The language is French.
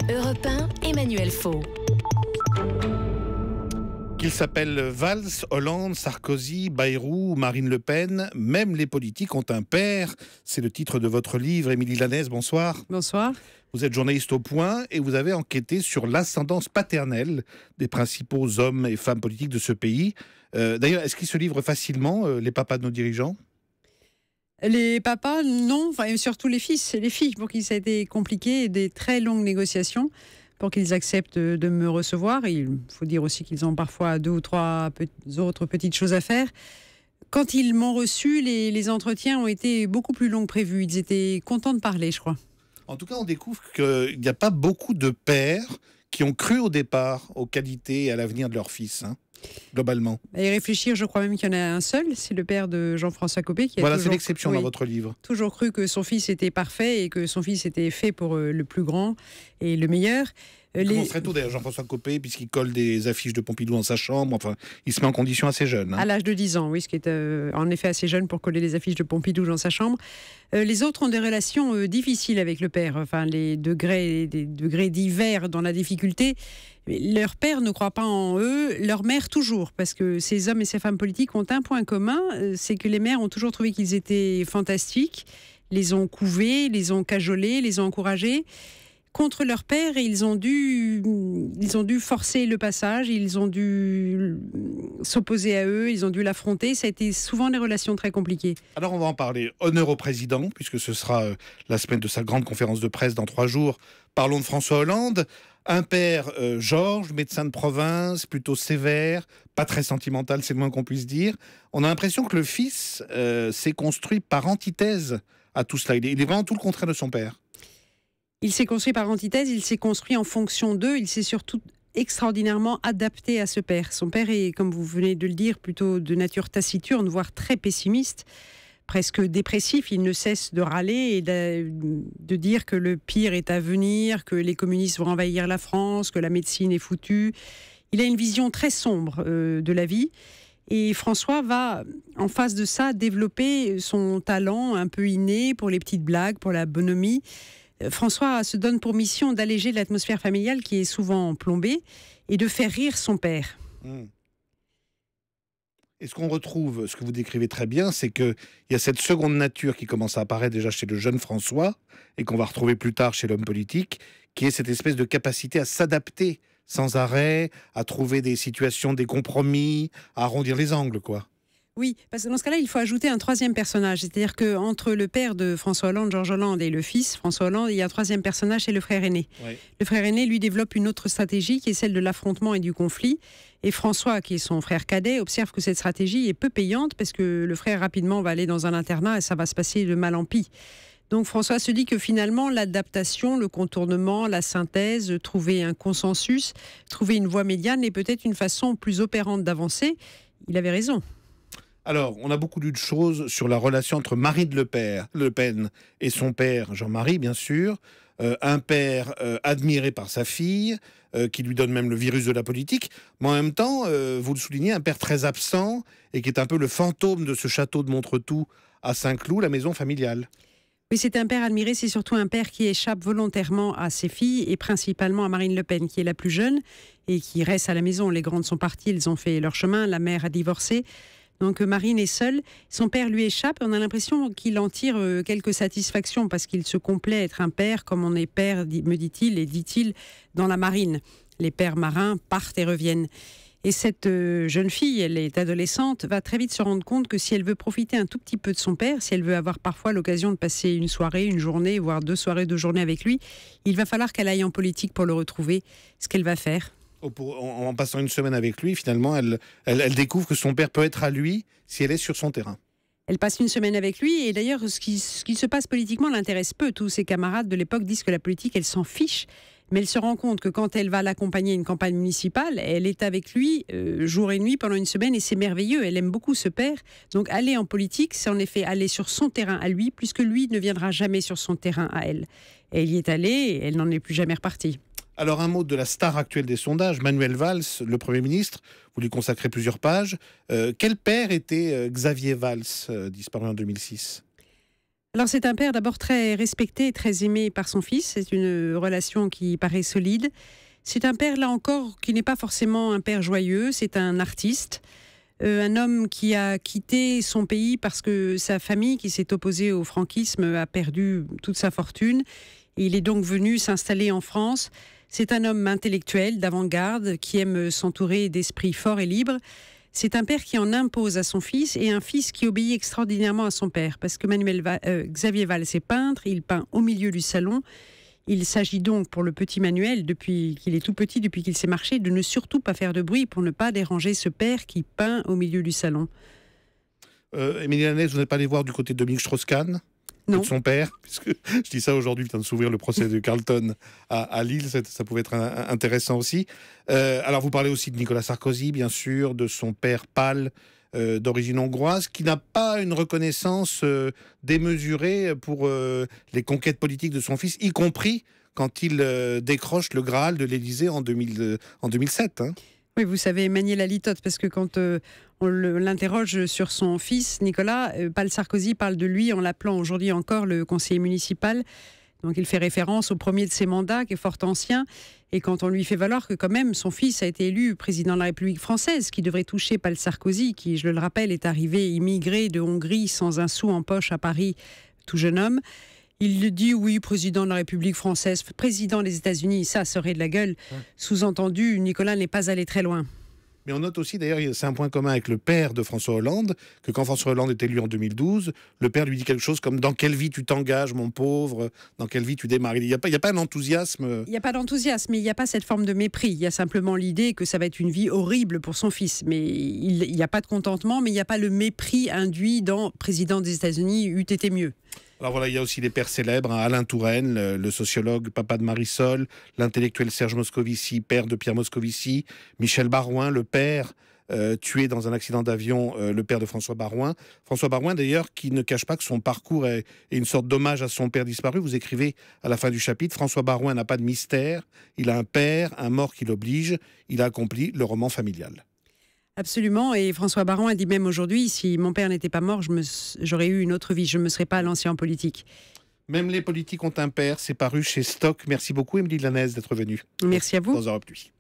Europe 1, Emmanuel Faux. Qu'il s'appelle Valls, Hollande, Sarkozy, Bayrou, Marine Le Pen, même les politiques ont un père. C'est le titre de votre livre. Émilie Lanès, bonsoir. Bonsoir. Vous êtes journaliste au Point et vous avez enquêté sur l'ascendance paternelle des principaux hommes et femmes politiques de ce pays. D'ailleurs, est-ce qu'ils se livrent facilement, les papas de nos dirigeants ? Les papas, non. Enfin, et surtout les fils et les filles, pour qui ça a été compliqué et des très longues négociations pour qu'ils acceptent de me recevoir. Il faut dire aussi qu'ils ont parfois 2 ou 3 autres petites choses à faire. Quand ils m'ont reçu, les entretiens ont été beaucoup plus longs que prévu. Ils étaient contents de parler, je crois. En tout cas, on découvre qu'il n'y a pas beaucoup de pères qui ont cru au départ aux qualités et à l'avenir de leur fils, globalement. Et réfléchir, je crois même qu'il y en a un seul, c'est le père de Jean-François Copé. Voilà, c'est l'exception dans votre livre. Toujours cru que son fils était parfait et que son fils était fait pour le plus grand et le meilleur. Il commence très tôt d'ailleurs, Jean-François Copé, puisqu'il colle des affiches de Pompidou dans sa chambre. Enfin, il se met en condition assez jeune. À l'âge de 10 ans, oui, ce qui est en effet assez jeune pour coller les affiches de Pompidou dans sa chambre. Les autres ont des relations difficiles avec le père. Enfin, des degrés divers dans la difficulté. Leur père ne croit pas en eux, leur mère toujours, parce que ces hommes et ces femmes politiques ont un point commun, c'est que les mères ont toujours trouvé qu'ils étaient fantastiques, les ont couvés, les ont cajolés, les ont encouragés. Contre leur père, ils ont dû forcer le passage, ils ont dû s'opposer à eux, ils ont dû l'affronter. Ça a été souvent des relations très compliquées. Alors on va en parler. Honneur au président, puisque ce sera la semaine de sa grande conférence de presse dans 3 jours. Parlons de François Hollande. Un père, Georges, médecin de province, plutôt sévère, pas très sentimental, c'est le moins qu'on puisse dire. On a l'impression que le fils s'est construit par antithèse à tout cela. Il est vraiment tout le contraire de son père. Il s'est construit par antithèse, il s'est construit en fonction d'eux, il s'est surtout extraordinairement adapté à ce père. Son père est, comme vous venez de le dire, plutôt de nature taciturne, voire très pessimiste, presque dépressif. Il ne cesse de râler et de dire que le pire est à venir, que les communistes vont envahir la France, que la médecine est foutue. Il a une vision très sombre de la vie. Et François va, en face de ça, développer son talent un peu inné pour les petites blagues, pour la bonhomie. François se donne pour mission d'alléger l'atmosphère familiale qui est souvent plombée et de faire rire son père. Et ce qu'on retrouve, ce que vous décrivez très bien, c'est qu'il y a cette seconde nature qui commence à apparaître déjà chez le jeune François et qu'on va retrouver plus tard chez l'homme politique, qui est cette espèce de capacité à s'adapter sans arrêt, à trouver des situations, des compromis, à arrondir les angles, quoi. Oui, parce que dans ce cas-là, il faut ajouter un 3e personnage. C'est-à-dire qu'entre le père de François Hollande, Georges Hollande, et le fils, François Hollande, il y a un 3e personnage, c'est le frère aîné. Oui. Le frère aîné, lui, développe une autre stratégie qui est celle de l'affrontement et du conflit. Et François, qui est son frère cadet, observe que cette stratégie est peu payante parce que le frère, rapidement, va aller dans un internat et ça va se passer de mal en pis. Donc François se dit que finalement, l'adaptation, le contournement, la synthèse, trouver un consensus, trouver une voie médiane est peut-être une façon plus opérante d'avancer. Il avait raison. Alors, on a beaucoup lu de choses sur la relation entre Marine Le Pen et son père, Jean-Marie, bien sûr. Un père admiré par sa fille, qui lui donne même le virus de la politique. Mais en même temps, vous le soulignez, un père très absent et qui est un peu le fantôme de ce château de Montretout à Saint-Cloud, la maison familiale. Oui, c'est un père admiré, c'est surtout un père qui échappe volontairement à ses filles et principalement à Marine Le Pen, qui est la plus jeune et qui reste à la maison. Les grandes sont parties, elles ont fait leur chemin, la mère a divorcé. Donc Marine est seule, son père lui échappe, on a l'impression qu'il en tire quelques satisfactions parce qu'il se complaît être un père comme on est père, me dit-il, et dit-il, dans la marine. Les pères marins partent et reviennent. Et cette jeune fille, elle est adolescente, va très vite se rendre compte que si elle veut profiter un tout petit peu de son père, si elle veut avoir parfois l'occasion de passer une soirée, une journée, voire 2 soirées, 2 journées avec lui, il va falloir qu'elle aille en politique pour le retrouver. Ce qu'elle va faire. En passant une semaine avec lui, finalement, elle découvre que son père peut être à lui si elle est sur son terrain. Elle passe une semaine avec lui et d'ailleurs, ce qui se passe politiquement l'intéresse peu. Tous ses camarades de l'époque disent que la politique, elle s'en fiche. Mais elle se rend compte que quand elle va l'accompagner à une campagne municipale, elle est avec lui jour et nuit pendant une semaine et c'est merveilleux. Elle aime beaucoup ce père. Donc aller en politique, c'est en effet aller sur son terrain à lui, puisque lui ne viendra jamais sur son terrain à elle. Et elle y est allée et elle n'en est plus jamais repartie. Alors un mot de la star actuelle des sondages, Manuel Valls, le Premier ministre, vous lui consacrez plusieurs pages. Quel père était Xavier Valls, disparu en 2006 ? Alors c'est un père d'abord très respecté et très aimé par son fils. C'est une relation qui paraît solide. C'est un père, là encore, qui n'est pas forcément un père joyeux. C'est un artiste. Un homme qui a quitté son pays parce que sa famille, qui s'est opposée au franquisme, a perdu toute sa fortune. Et il est donc venu s'installer en France. C'est un homme intellectuel, d'avant-garde, qui aime s'entourer d'esprits forts et libres. C'est un père qui en impose à son fils et un fils qui obéit extraordinairement à son père. Parce que Xavier Valls est peintre, il peint au milieu du salon. Il s'agit donc pour le petit Manuel, depuis qu'il est tout petit, depuis qu'il sait marcher, de ne surtout pas faire de bruit pour ne pas déranger ce père qui peint au milieu du salon. Émilie Lanès, vous n'êtes pas allé voir du côté de Dominique Strauss-Kahn, de son père, puisque je dis ça aujourd'hui, il vient de s'ouvrir le procès de Carlton à Lille, ça pouvait être intéressant aussi. Alors vous parlez aussi de Nicolas Sarkozy, bien sûr, de son père pâle, d'origine hongroise, qui n'a pas une reconnaissance démesurée pour les conquêtes politiques de son fils, y compris quand il décroche le Graal de l'Élysée en 2007. Hein. Oui, vous savez manier la litote, parce que quand on l'interroge sur son fils, Nicolas, Paul Sarkozy parle de lui en l'appelant aujourd'hui encore le conseiller municipal. Donc il fait référence au premier de ses mandats, qui est fort ancien. Et quand on lui fait valoir que quand même son fils a été élu président de la République française, qui devrait toucher Paul Sarkozy, qui, je le rappelle, est arrivé immigré de Hongrie sans un sou en poche à Paris, tout jeune homme, il dit oui, président de la République française, président des États-Unis, ça serait de la gueule. Sous-entendu, Nicolas n'est pas allé très loin. Mais on note aussi, d'ailleurs, c'est un point commun avec le père de François Hollande, que quand François Hollande est élu en 2012, le père lui dit quelque chose comme « Dans quelle vie tu t'engages, mon pauvre ? Dans quelle vie tu démarres ?» Il n'y a pas un enthousiasme. Il n'y a pas d'enthousiasme, mais il n'y a pas cette forme de mépris. Il y a simplement l'idée que ça va être une vie horrible pour son fils. Mais il n'y a pas de contentement, mais il n'y a pas le mépris induit dans « Président des États-Unis eût été mieux ». Alors voilà, il y a aussi des pères célèbres, hein, Alain Touraine, le sociologue, papa de Marisol, l'intellectuel Serge Moscovici, père de Pierre Moscovici, Michel Barouin, le père tué dans un accident d'avion, le père de François Barouin. François Barouin, d'ailleurs, qui ne cache pas que son parcours est une sorte d'hommage à son père disparu. Vous écrivez à la fin du chapitre, François Barouin n'a pas de mystère, il a un père, un mort qui l'oblige, il a accompli le roman familial. Absolument, et François Barouin a dit même aujourd'hui, si mon père n'était pas mort, j'aurais eu une autre vie, je ne me serais pas lancé en politique. Même les politiques ont un père, c'est paru chez Stock. Merci beaucoup Émilie Lanès d'être venue. Merci à vous. Dans Europe Nuit.